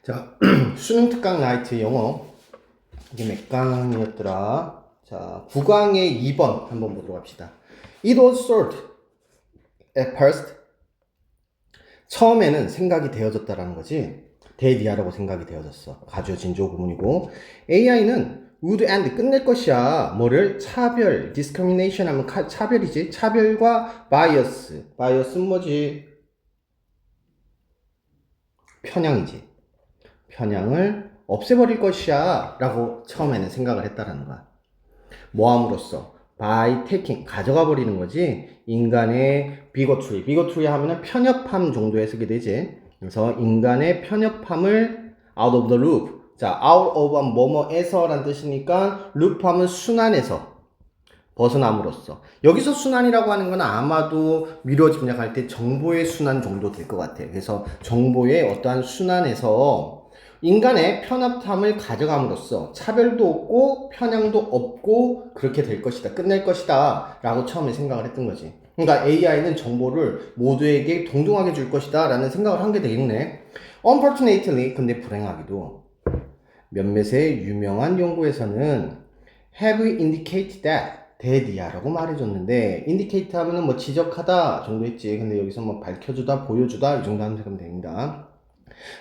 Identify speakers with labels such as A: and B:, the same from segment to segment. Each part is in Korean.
A: 자, 수능 특강 라이트 영어. 이게 몇 강이었더라? 자, 9강의 2번 한번 보도록 합시다. It was thought at first. 처음에는 생각이 되어졌다라는 거지. 데디아라고 생각이 되어졌어. 가주어 진조 구문이고. AI는 would end 끝낼 것이야. 뭐를? 차별, discrimination 하면 차별이지. 차별과 bias. bias는 뭐지? 편향이지. 편향을 없애버릴 것이야 라고 처음에는 생각을 했다라는 거야. 뭐함으로써? by taking, 가져가 버리는 거지. 인간의 bigotry, bigotry 하면은 편협함 정도 해석이 되지. 그래서 인간의 편협함을 out of the loop. 자, out of 뭐뭐에서 라는 뜻이니까 loop 하면 순환에서 벗어남으로써. 여기서 순환이라고 하는 건 아마도 미뤄 짐작할 때 정보의 순환 정도 될 것 같아. 그래서 정보의 어떠한 순환에서 인간의 편협함을 가져감으로써 차별도 없고 편향도 없고 그렇게 될 것이다. 끝낼 것이다. 라고 처음에 생각을 했던 거지. 그러니까 AI는 정보를 모두에게 동등하게 줄 것이다. 라는 생각을 한 게 되겠네. Unfortunately, 근데 불행하게도 몇몇의 유명한 연구에서는 have indicated that 데디아라고 말해줬는데 indicate 하면은 뭐 지적하다 정도 했지. 근데 여기서 뭐 밝혀주다, 보여주다 이 정도 하면 됩니다.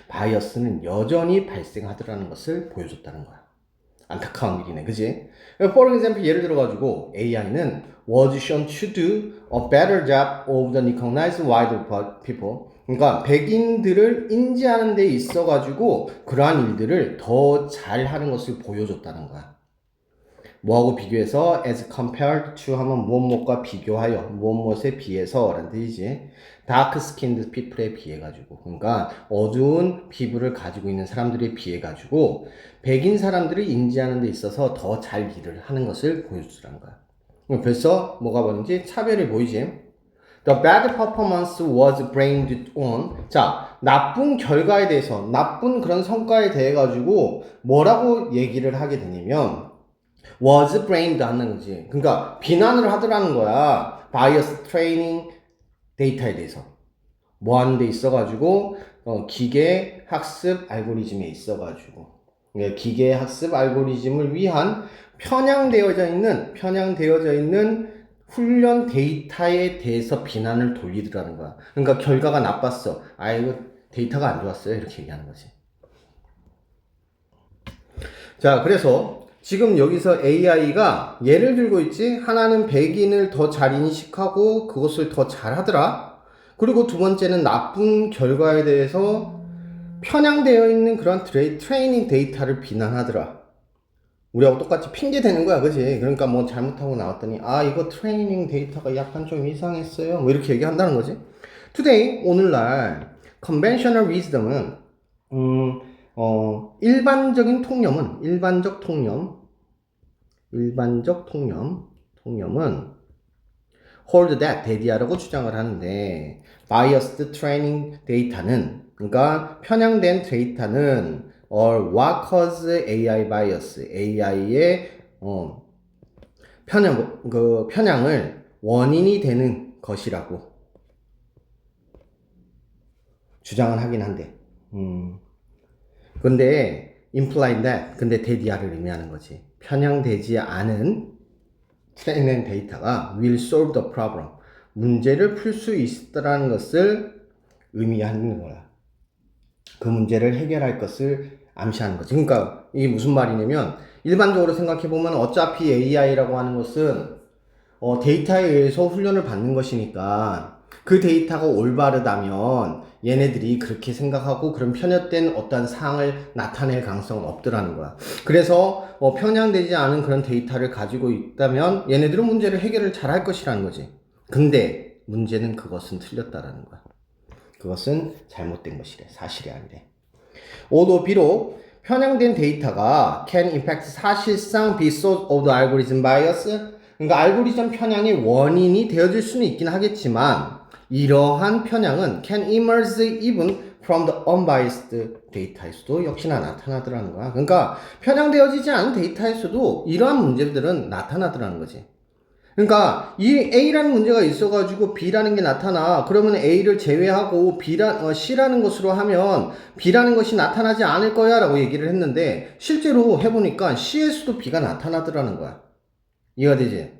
A: 바이어스는 여전히 발생하더라는 것을 보여줬다는 거야. 안타까운 일이네, 그지? For example, 예를 들어가지고 AI는 was shown to do a better job of the recognized white people. 그러니까 백인들을 인지하는 데 있어가지고 그러한 일들을 더 잘하는 것을 보여줬다는 거야. 뭐하고 비교해서 as compared to 하면 무엇무엇과 비교하여 무엇무엇에 비해서 라는 뜻이지. dark skinned people에 비해 가지고, 그러니까 어두운 피부를 가지고 있는 사람들에 비해 가지고 백인 사람들을 인지하는 데 있어서 더 잘 일을 하는 것을 보여주라는 거야. 벌써 뭐가 보이는지 차별이 보이지. The bad performance was blamed on. 자, 나쁜 결과에 대해서, 나쁜 그런 성과에 대해 가지고 뭐라고 얘기를 하게 되냐면 was blamed 하는 거지. 그러니까 비난을 하더라는 거야. bias training 데이터에 대해서. 뭐 하는 데 있어가지고 기계 학습 알고리즘에 있어가지고 기계 학습 알고리즘을 위한 편향되어져 있는 훈련 데이터에 대해서 비난을 돌리더라는 거야. 그러니까 결과가 나빴어. 아, 이거 데이터가 안 좋았어요. 이렇게 얘기하는 거지. 자, 그래서 지금 여기서 AI가 예를 들고 있지. 하나는 백인을 더 잘 인식하고 그것을 더 잘하더라. 그리고 두 번째는 나쁜 결과에 대해서 편향되어 있는 그런 트레이닝 데이터를 비난하더라. 우리하고 똑같이 핑계 대는 거야, 그지? 그러니까 뭐 잘못하고 나왔더니 아, 이거 트레이닝 데이터가 약간 좀 이상했어요. 뭐 이렇게 얘기한다는 거지. Today, 오늘날 conventional wisdom은 일반적 통념은 hold that, 데디아라고 주장을 하는데 biased training 데이터는, 그러니까 편향된 데이터는 or what cause AI bias, AI의 편향을 원인이 되는 것이라고 주장을 하긴 한데 근데 implied that, 근데 데디아를 의미하는 거지. 편향되지 않은 트레이닝 데이터가 will solve the problem, 문제를 풀 수 있다라는 것을 의미하는 거야. 그 문제를 해결할 것을 암시하는 거지. 그러니까 이게 무슨 말이냐면 일반적으로 생각해 보면 어차피 AI라고 하는 것은 데이터에 의해서 훈련을 받는 것이니까 그 데이터가 올바르다면 얘네들이 그렇게 생각하고 그런 편협된 어떤 사항을 나타낼 가능성은 없더라는 거야. 그래서 편향되지 않은 그런 데이터를 가지고 있다면 얘네들은 문제를 해결을 잘 할 것이라는 거지. 근데 문제는 그것은 틀렸다라는 거야. 그것은 잘못된 것이래. 사실이 아니래. 오도 비록 편향된 데이터가 can in fact 사실상 be source of the algorithm bias, 그러니까 알고리즘 편향의 원인이 되어질 수는 있긴 하겠지만 이러한 편향은 can emerge even from the unbiased 데이터에서도 역시나 나타나더라는 거야. 그러니까 편향되어지지 않은 데이터에서도 이러한 문제들은 나타나더라는 거지. 그러니까 이 A라는 문제가 있어가지고 B라는 게 나타나. 그러면 A를 제외하고 C라는 것으로 하면 B라는 것이 나타나지 않을 거야 라고 얘기를 했는데 실제로 해보니까 C에서도 B가 나타나더라는 거야. 이해가 되지?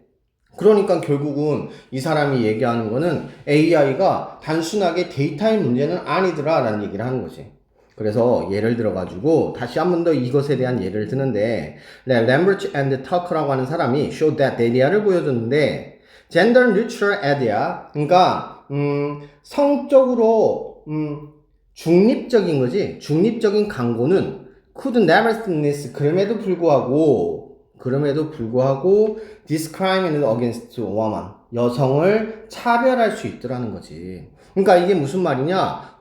A: 그러니까 결국은 이 사람이 얘기하는 거는 AI가 단순하게 데이터의 문제는 아니더라 라는 얘기를 하는 거지. 그래서 예를 들어가지고 다시 한 번 더 이것에 대한 예를 드는데 Lambert and Tuck라고 하는 사람이 show that data를 보여줬는데 gender neutral ad야 그러니까 성적으로 중립적인 거지. 중립적인 광고는 could nevertheless 그럼에도 불구하고 discriminate against woman 여성을 차별할 수 있더라는 거지. 그러니까 이게 무슨 말이냐?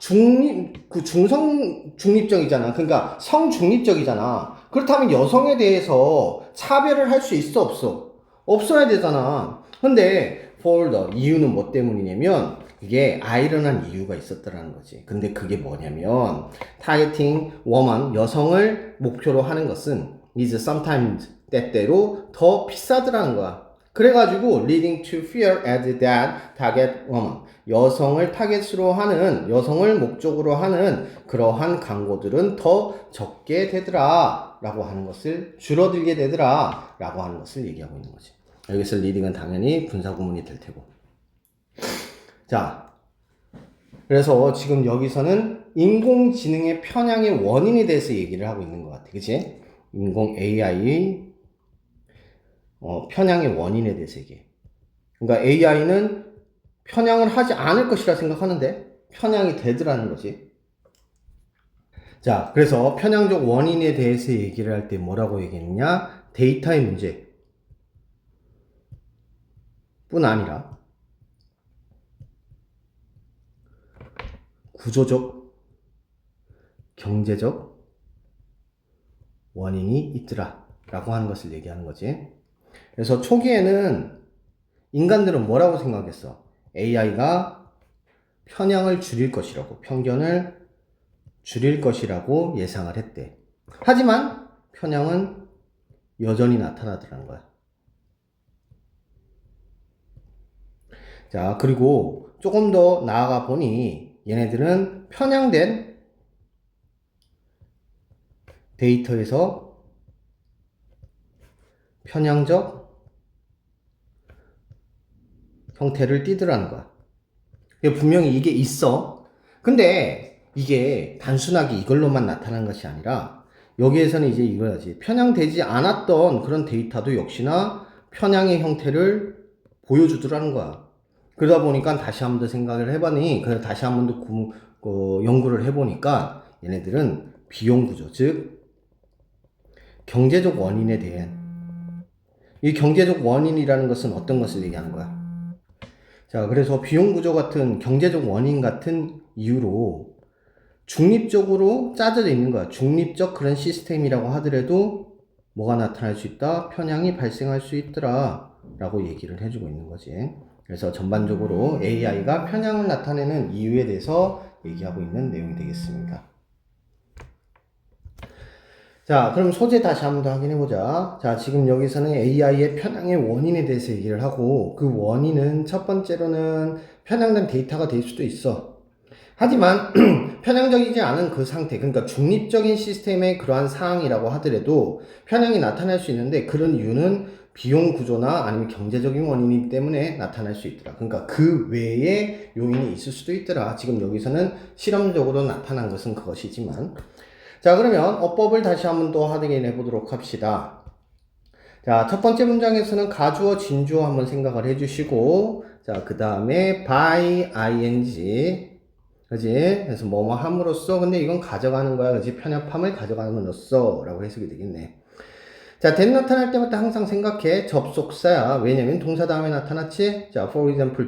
A: 중립적이잖아. 그러니까 성중립적이잖아. 그렇다면 여성에 대해서 차별을 할 수 있어, 없어? 없어야 되잖아. 근데 for the 이유는 뭐 때문이냐면 이게 아이러니한 이유가 있었더라는 거지. 근데 그게 뭐냐면 targeting woman 여성을 목표로 하는 것은 is sometimes 때때로 더 비싸더라는 거야. 그래가지고 leading to fear as that target woman 여성을 타겟으로 하는 여성을 목적으로 하는 그러한 광고들은 더 적게 되더라 라고 하는 것을 줄어들게 되더라 라고 하는 것을 얘기하고 있는 거지. 여기서 leading은 당연히 분사구문이 될 테고. 자, 그래서 지금 여기서는 인공지능의 편향의 원인에 대해서 얘기를 하고 있는 것 같아. 그치? 인공 AI 편향의 원인에 대해서 얘기해. 그러니까 AI는 편향을 하지 않을 것이라 생각하는데 편향이 되더라는 거지. 자, 그래서 편향적 원인에 대해서 얘기를 할 때 뭐라고 얘기했느냐? 데이터의 문제 뿐 아니라 구조적, 경제적 원인이 있더라 라고 하는 것을 얘기하는 거지. 그래서 초기에는 인간들은 뭐라고 생각했어? AI가 편향을 줄일 것이라고, 편견을 줄일 것이라고 예상을 했대. 하지만 편향은 여전히 나타나더라는 거야. 자, 그리고 조금 더 나아가 보니 얘네들은 편향된 데이터에서 편향적 형태를 띠더라는 거야. 분명히 이게 있어. 근데 이게 단순하게 이걸로만 나타난 것이 아니라 여기에서는 이제 이거야지. 편향되지 않았던 그런 데이터도 역시나 편향의 형태를 보여주더라는 거야. 그러다 보니까 다시 한 번 더 생각을 해보니, 그래서 다시 한 번 더 연구를 해보니까 얘네들은 비용 구조, 즉 경제적 원인에 대한 이 경제적 원인이라는 것은 어떤 것을 얘기하는 거야? 자, 그래서 비용 구조 같은 경제적 원인 같은 이유로 중립적으로 짜져져 있는 거야. 중립적 그런 시스템이라고 하더라도 뭐가 나타날 수 있다? 편향이 발생할 수 있더라 라고 얘기를 해주고 있는 거지. 그래서 전반적으로 AI가 편향을 나타내는 이유에 대해서 얘기하고 있는 내용이 되겠습니다. 자, 그럼 소재 다시 한번 더 확인해보자. 자, 지금 여기서는 AI의 편향의 원인에 대해서 얘기를 하고, 그 원인은 첫 번째로는 편향된 데이터가 될 수도 있어. 하지만 편향적이지 않은 그 상태, 그러니까 중립적인 시스템의 그러한 상황이라고 하더라도 편향이 나타날 수 있는데, 그런 이유는 비용 구조나 아니면 경제적인 원인이기 때문에 나타날 수 있더라. 그러니까 그 외에 요인이 있을 수도 있더라. 지금 여기서는 실험적으로 나타난 것은 그것이지만. 자, 그러면 어법을 다시 한번 또 확인해 보도록 합시다. 자, 첫 번째 문장에서는 가주어, 진주어 한번 생각을 해주시고, 자, 그 다음에 by ing, 그지? 그래서 뭐뭐 함으로써, 근데 이건 가져가는 거야, 그지? 편협함을 가져가는으로써 라고 해석이 되겠네. 자, that 나타날 때마다 항상 생각해. 접속사야. 왜냐면 동사 다음에 나타났지? 자, for example,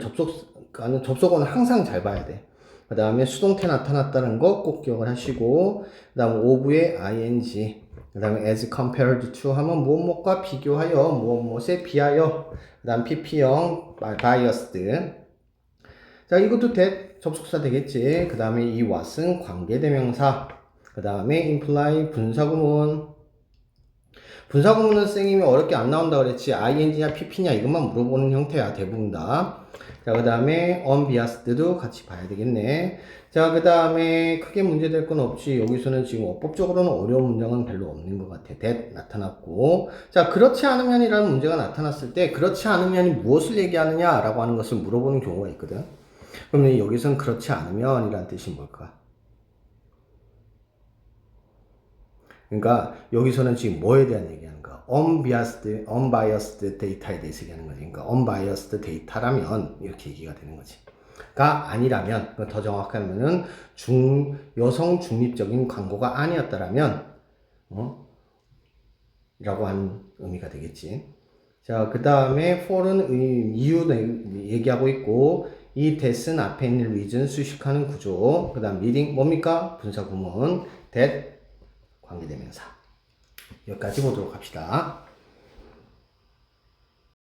A: 접속어는 항상 잘 봐야 돼. 그 다음에 수동태 나타났다는 거 꼭 기억을 하시고, 그 다음 of의 ing, 그 다음에 as compared to 하면 무엇과 비교하여, 무엇에 비하여, 그 다음 pp형, biased. 자, 이것도 that 접속사 되겠지. 그 다음에 이 what은 관계대명사, 그 다음에 imply 분사구문, 분사 구문은 쌤이 어렵게 안 나온다 그랬지. ing냐 pp냐 이것만 물어보는 형태야 대부분 다. 자, 그 다음에 unbiased도 같이 봐야 되겠네. 자, 그 다음에 크게 문제될 건 없지. 여기서는 지금 어법적으로는 어려운 문장은 별로 없는 것 같아. that 나타났고. 자, 그렇지 않으면이라는 문제가 나타났을 때 그렇지 않으면이 무엇을 얘기하느냐라고 하는 것을 물어보는 경우가 있거든. 그러면 여기서는 그렇지 않으면이라는 뜻이 뭘까? 그러니까 여기서는 지금 뭐에 대한 얘기하는 거야? unbiased data에 대해서 얘기하는 거지. 그러니까 unbiased data라면 이렇게 얘기가 되는 거지. 가 아니라면, 더 정확하면은 여성 중립적인 광고가 아니었다라면, 라고 하는 의미가 되겠지. 자, 그 다음에 for는 이유 얘기하고 있고, 이 that은 앞에 있는 reason 수식하는 구조, 그 다음 leading 뭡니까? 분사 구문, that 관계대명사. 여기까지 보도록 합시다.